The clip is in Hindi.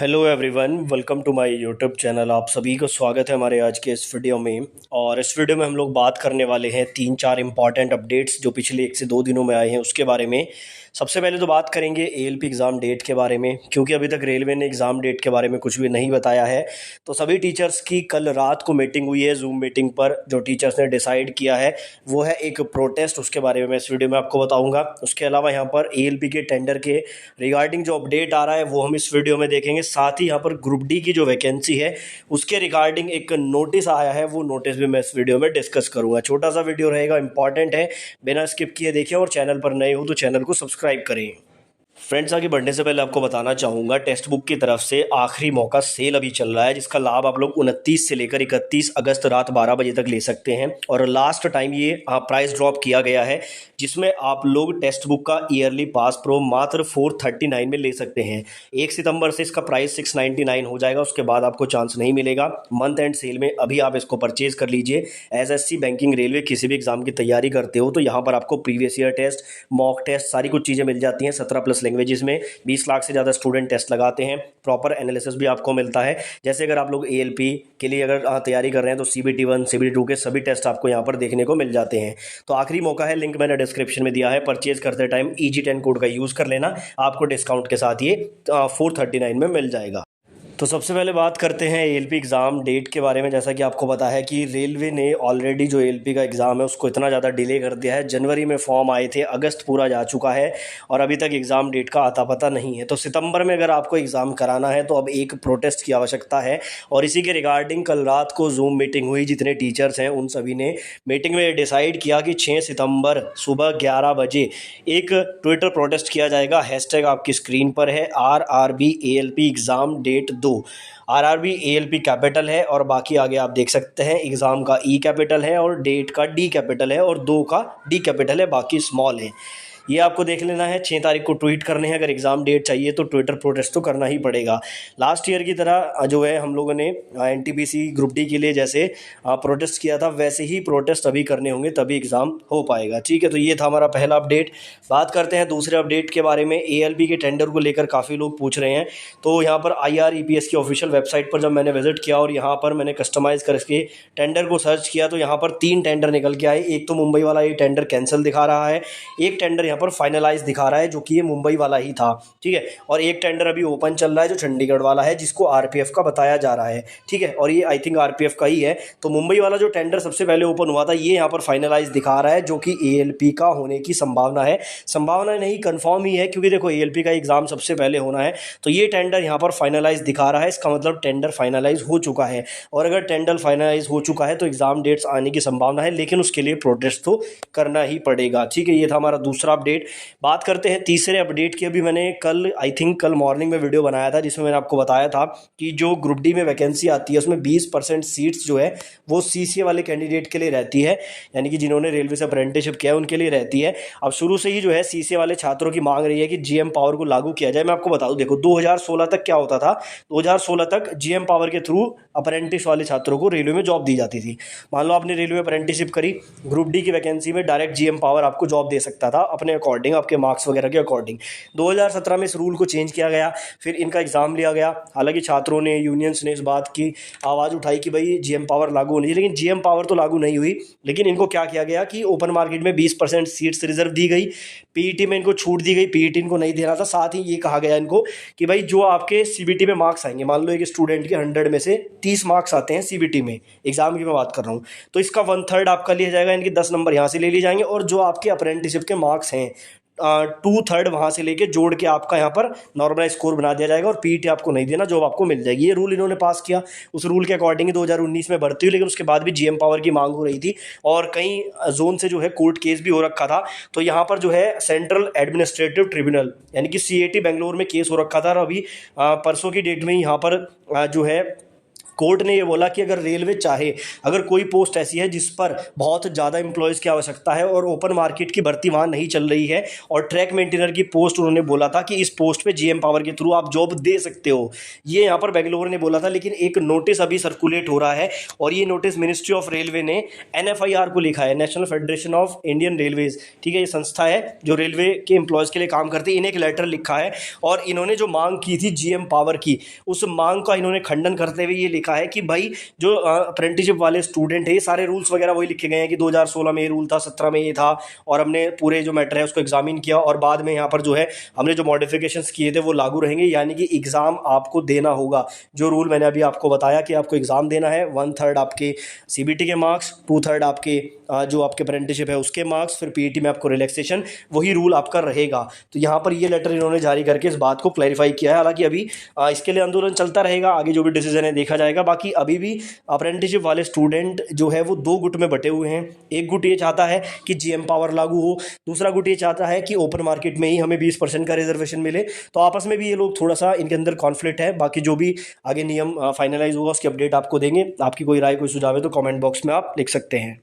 Hello everyone, welcome to my YouTube channel. आप सभी को स्वागत है हमारे आज के इस वीडियो में। और इस वीडियो में हम लोग बात करने वाले हैं 3-4 इंपॉर्टेंट अपडेट्स जो पिछले 1 से 2 दिनों में आए हैं उसके बारे में। सबसे पहले तो बात करेंगे एएलपी एग्ज़ाम डेट के बारे में, क्योंकि अभी तक रेलवे ने एग्ज़ाम डेट के बारे में कुछ भी नहीं बताया है। तो सभी टीचर्स की कल रात को मीटिंग हुई है जूम मीटिंग पर। जो टीचर्स ने डिसाइड किया है वो है एक प्रोटेस्ट, उसके बारे में मैं इस वीडियो में आपको बताऊंगा। उसके अलावा यहाँ पर एएलपी के टेंडर के रिगार्डिंग जो अपडेट आ रहा है वो हम इस वीडियो में देखेंगे। साथ ही यहाँ पर ग्रुप डी की जो वैकेंसी है उसके रिगार्डिंग एक नोटिस आया है, वो नोटिस भी मैं इस वीडियो में डिस्कस करूंगा। छोटा सा वीडियो रहेगा, इंपॉर्टेंट है, बिना स्किप किए देखिए। और चैनल पर नए हो तो चैनल को सब्सक्राइब करें। फ्रेंड्स, आगे बढ़ने से पहले आपको बताना चाहूँगा, टेक्स्ट बुक की तरफ से आखिरी मौका सेल अभी चल रहा है, जिसका लाभ आप लोग 29 से लेकर 31 अगस्त रात 12 बजे तक ले सकते हैं। और लास्ट टाइम ये प्राइस ड्रॉप किया गया है, जिसमें आप लोग टेक्स्ट बुक का ईयरली पास प्रो मात्र 439 में ले सकते हैं। 1 सितंबर से इसका प्राइस 699 हो जाएगा, उसके बाद आपको चांस नहीं मिलेगा। मंथ एंड सेल में अभी आप इसको परचेज कर लीजिए। एसएससी, बैंकिंग, रेलवे, किसी भी एग्जाम की तैयारी करते हो तो यहाँ पर आपको previous year test, mock test, सारी कुछ चीज़ें मिल जाती हैं। 17+ लैंग्वेजेस में 20 लाख से ज़्यादा स्टूडेंट टेस्ट लगाते हैं। प्रॉपर एनालिसिस भी आपको मिलता है। जैसे अगर आप लोग एएलपी के लिए अगर तैयारी कर रहे हैं तो CBT 1, CBT 2 के सभी टेस्ट आपको यहाँ पर देखने को मिल जाते हैं। तो आखिरी मौका है, लिंक मैंने डिस्क्रिप्शन में दिया है। परचेज करते टाइम EG10 कोड का यूज़ कर लेना, आपको डिस्काउंट के साथ ये 439 में मिल जाएगा। तो सबसे पहले बात करते हैं एएलपी एग्ज़ाम डेट के बारे में। जैसा कि आपको पता है कि रेलवे ने ऑलरेडी जो एएलपी का एग्ज़ाम है उसको इतना ज़्यादा डिले कर दिया है। जनवरी में फॉर्म आए थे, अगस्त पूरा जा चुका है और अभी तक एग्ज़ाम डेट का आता पता नहीं है। तो सितंबर में अगर आपको एग्ज़ाम कराना है तो अब एक प्रोटेस्ट की आवश्यकता है। और इसी के रिगार्डिंग कल रात को जूम मीटिंग हुई। जितने टीचर्स हैं उन सभी ने मीटिंग में डिसाइड किया कि 6 सितंबर सुबह 11 बजे एक ट्विटर प्रोटेस्ट किया जाएगा। हैशटैग आपकी स्क्रीन पर है, RRB ALP exam date 2। RRB ALP capital है और बाकी आगे आप देख सकते हैं एग्ज़ाम का E कैपिटल है और डेट का D कैपिटल है और 2 का D कैपिटल है, बाकी स्मॉल है। ये आपको देख लेना है। 6 तारीख को ट्वीट करने हैं। अगर एग्ज़ाम डेट चाहिए तो ट्विटर प्रोटेस्ट तो करना ही पड़ेगा। लास्ट ईयर की तरह जो है हम लोगों ने NTPC ग्रुप डी के लिए जैसे प्रोटेस्ट किया था वैसे ही प्रोटेस्ट अभी करने होंगे, तभी एग्ज़ाम हो पाएगा। ठीक है, तो ये था हमारा पहला अपडेट। बात करते हैं दूसरे अपडेट के बारे में। ALP के टेंडर को लेकर काफ़ी लोग पूछ रहे हैं। तो यहाँ पर IREPS की ऑफिशियल वेबसाइट पर जब मैंने विजिट किया और यहाँ पर मैंने कस्टमाइज़ करके टेंडर को सर्च किया तो यहाँ पर 3 टेंडर निकल के आए। एक तो मुंबई वाला ये टेंडर कैंसिल दिखा रहा है, एक टेंडर यहाँ पर फाइनलाइज दिखा रहा है जो कि ये मुंबई वाला ही था। ठीक है, और एक टेंडर अभी ओपन चल रहा है जो चंडीगढ़ वाला है, जिसको RPF का बताया जा रहा है। ठीक है, और ये आई थिंक RPF का ही है। तो मुंबई वाला जो टेंडर सबसे पहले ओपन हुआ था ये यहाँ पर फाइनलाइज दिखा रहा है, जो कि ALP का होने की संभावना है। संभावना नहीं, कंफर्म ही है, क्योंकि देखो ALP का एग्जाम सबसे पहले होना है। तो ये टेंडर यहाँ पर फाइनलाइज दिखा रहा है, इसका मतलब टेंडर फाइनलाइज हो चुका है। और अगर टेंडर फाइनलाइज हो चुका है तो एग्जाम डेट्स आने की संभावना है, लेकिन उसके लिए प्रोटेस्ट तो करना ही पड़ेगा। ठीक है, ये था हमारा दूसरा अपडेट। बात करते हैं तीसरे अपडेट की। अभी मैंने कल आई थिंक कल मॉर्निंग में वीडियो बनाया था जिसमें मैंने आपको बताया था कि जो ग्रुप डी में वैकेंसी आती है उसमें 20% सीट्स जो है वो CCA वाले कैंडिडेट के लिए रहती है, यानी कि जिन्होंने रेलवे से अप्रेंटिसशिप किया है उनके लिए रहती है। अब शुरू से ही जो है CCA वाले छात्रों की मांग रही है कि GM पावर को लागू किया जाए। मैं आपको बता दूं, देखो 2016 तक क्या होता था, 2016 तक GM पावर के थ्रू अप्रेंटिस वाले छात्रों को रेलवे में जॉब दी जाती थी। मान लो आपने रेलवे अप्रेंटिसशिप करी, ग्रुप डी की वैकेंसी में डायरेक्ट GM पावर आपको जॉब दे सकता था अपने अकॉर्डिंग, आपके मार्क्स वगैरह के अकॉर्डिंग। 2017 में इस रूल को चेंज किया गया, फिर इनका एग्जाम लिया गया। हालांकि छात्रों ने, यूनियंस ने इस बात की आवाज़ उठाई कि भाई GM पावर लागू होनी चाहिए, लेकिन GM पावर तो लागू नहीं हुई। लेकिन इनको क्या किया गया कि ओपन मार्केट में 20% सीट्स रिजर्व दी गई, PET में इनको छूट दी गई, PET इनको नहीं देना था। साथ ही ये कहा गया इनको कि भाई जो आपके CBT में मार्क्स आएंगे, मान लो एक स्टूडेंट के 100 में से 30 मार्क्स आते हैं CBT में, एग्जाम की मैं बात कर रहा हूँ, तो इसका 1/3 आपका लिया जाएगा, इनके 10 नंबर यहाँ से ले लिए जाएंगे। और जो आपके अप्रेंटिसशिप के मार्क्स हैं 2/3 वहाँ से लेके जोड़ के आपका यहाँ पर नॉर्मल स्कोर बना दिया जाएगा और PET आपको नहीं देना, जॉब आपको मिल जाएगी। ये रूल इन्होंने पास किया। उस रूल के अकॉर्डिंग ही 2019 में भर्ती हुई, लेकिन उसके बाद भी GM पावर की मांग हो रही थी और कई जोन से जो है कोर्ट केस भी हो रखा था। तो यहाँ पर जो है सेंट्रल एडमिनिस्ट्रेटिव ट्रिब्यूनल यानी कि CAT बेंगलोर में केस हो रखा था और अभी परसों की डेट में यहाँ पर जो है कोर्ट ने ये बोला कि अगर रेलवे चाहे, अगर कोई पोस्ट ऐसी है जिस पर बहुत ज़्यादा एम्प्लॉयज़ की आवश्यकता है और ओपन मार्केट की भर्ती वहाँ नहीं चल रही है और ट्रैक मेंटेनर की पोस्ट उन्होंने बोला था कि इस पोस्ट पे जीएम पावर के थ्रू आप जॉब दे सकते हो, ये यहाँ पर बेंगलोर ने बोला था। लेकिन एक नोटिस अभी सर्कुलेट हो रहा है और ये नोटिस मिनिस्ट्री ऑफ रेलवे ने एनएफआईआर को लिखा है, national federation of Indian railways, ठीक है, ये संस्था है जो रेलवे के एम्प्लॉयज़ के लिए काम करती है, इन्हें एक लेटर लिखा है और इन्होंने जो मांग की थी जीएम पावर की, उस मांग का इन्होंने खंडन करते हुए ये लिखा है कि भाई जो अप्रेंटिसशिप वाले स्टूडेंट है, ये सारे रूल्स वगैरह वही लिखे गए हैं कि 2016 में ये रूल था, 17 में ये था, और हमने पूरे जो मैटर है उसको एग्जामिन किया और बाद में यहाँ पर जो है हमने जो मॉडिफिकेशंस किए थे वो लागू रहेंगे, यानी कि एग्ज़ाम आपको देना होगा। जो रूल मैंने अभी आपको बताया कि आपको एग्ज़ाम देना है, 1/3 आपके सीबीटी के मार्क्स, 2/3 आपके जो आपके अप्रेंटिसशिप है उसके मार्क्स, फिर पीईटी में आपको रिलैक्सेशन, वही रूल आपका रहेगा। तो यहाँ पर ये लेटर इन्होंने जारी करके इस बात को क्लैरिफाई किया है। हालांकि अभी इसके लिए आंदोलन चलता रहेगा, आगे जो भी डिसीजन है देखा जाएगा। बाकी अभी भी अप्रेंटिसशिप वाले स्टूडेंट जो है वो दो गुट में बटे हुए हैं। एक गुट ये चाहता है कि जीएम पावर लागू हो, दूसरा गुट ये चाहता है कि ओपन मार्केट में ही हमें 20% का रिजर्वेशन मिले। तो आपस में भी ये लोग थोड़ा सा इनके अंदर कॉन्फ्लिक्ट है। बाकी जो भी आगे नियम फाइनलाइज होगा उसकी अपडेट आपको देंगे। आपकी कोई राय कोई सुझाव है तो कमेंट बॉक्स में आप लिख सकते हैं।